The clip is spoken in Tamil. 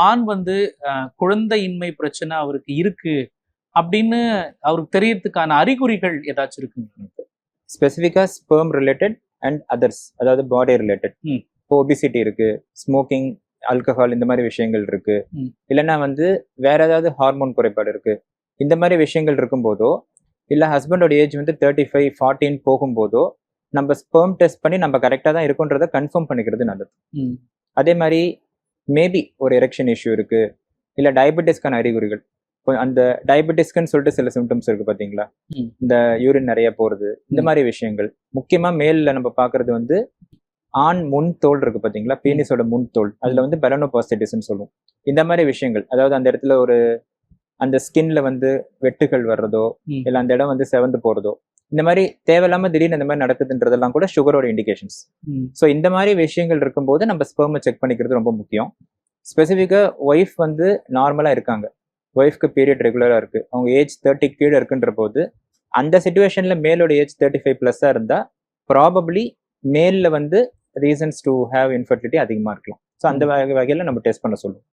ஆண் வந்து குழந்தையின்மை பிரச்சனை அவருக்கு இருக்கு அப்படின்னு அவருக்கு தெரியறதுக்கான அறிகுறிகள் ஏதாச்சும் இருக்குங்க? ஸ்பெசிஃபிக்கா ஸ்பெர்ம் ரிலேட்டட் அண்ட் அதர்ஸ், அதாவது பாடி ரிலேட்டட். இப்போ ஒபிசிட்டி இருக்கு, ஸ்மோக்கிங், ஆல்கஹால், இந்த மாதிரி விஷயங்கள் இருக்கு, இல்லைன்னா வந்து வேற ஏதாவது ஹார்மோன் குறைபாடு இருக்கு, இந்த மாதிரி விஷயங்கள் இருக்கும்போதோ, இல்லை ஹஸ்பண்டோட ஏஜ் வந்து 35, 40 போகும்போதோ நம்ம ஸ்பெர்ம் டெஸ்ட் பண்ணி நம்ம கரெக்டாக தான் இருக்குன்றத கன்ஃபார்ம் பண்ணிக்கிறது நல்லது. அதே மாதிரி மேபி ஒரு எரெக்ஷன் இஷ்யூ இருக்கு, இல்லை டயபெட்டிஸ்க்கான அறிகுறிகள், அந்த டயபெட்டிஸ்க்குன்னு சொல்லிட்டு சில சிம்டம்ஸ் இருக்கு பாத்தீங்களா, இந்த யூரின் நிறைய போறது, இந்த மாதிரி விஷயங்கள். முக்கியமா மேல்ல நம்ம பாக்குறது வந்து ஆண் முன் தோல் இருக்கு பாத்தீங்களா, பீனிஸோட முன் தோல், அதுல வந்து பெலனோபாஸ்டைட்டிஸ்ன்னு சொல்லுவோம். இந்த மாதிரி விஷயங்கள், அதாவது அந்த இடத்துல ஒரு அந்த ஸ்கின்ல வந்து வெட்டுகள் வர்றதோ, இல்ல அந்த இடம் வந்து செவந்து போறதோ, இந்த மாதிரி தேவையில்லாம திடீர்னு இந்த மாதிரி நடக்குதுன்றதெல்லாம் கூட சுகரோட இண்டிகேஷன்ஸ். ஸோ இந்த மாதிரி விஷயங்கள் இருக்கும்போது நம்ம ஸ்பெர்மை செக் பண்ணிக்கிறது ரொம்ப முக்கியம். ஸ்பெசிஃபிக்கா ஒய்ஃப் வந்து நார்மலா இருக்காங்க, ஒய்ஃப்க்கு பீரியட் ரெகுலரா இருக்கு, அவங்க ஏஜ் 30 கீழே இருக்குன்ற போது அந்த சிச்சுவேஷன்ல மேலோட ஏஜ் 35+ இருந்தா ப்ராபப்ளி மேல்ல வந்து ரீசன்ஸ் டு ஹேவ் இன்ஃபர்டிலிட்டி அதிகமா இருக்கலாம். ஸோ அந்த வகையில நம்ம டெஸ்ட் பண்ண சொல்லுவோம்.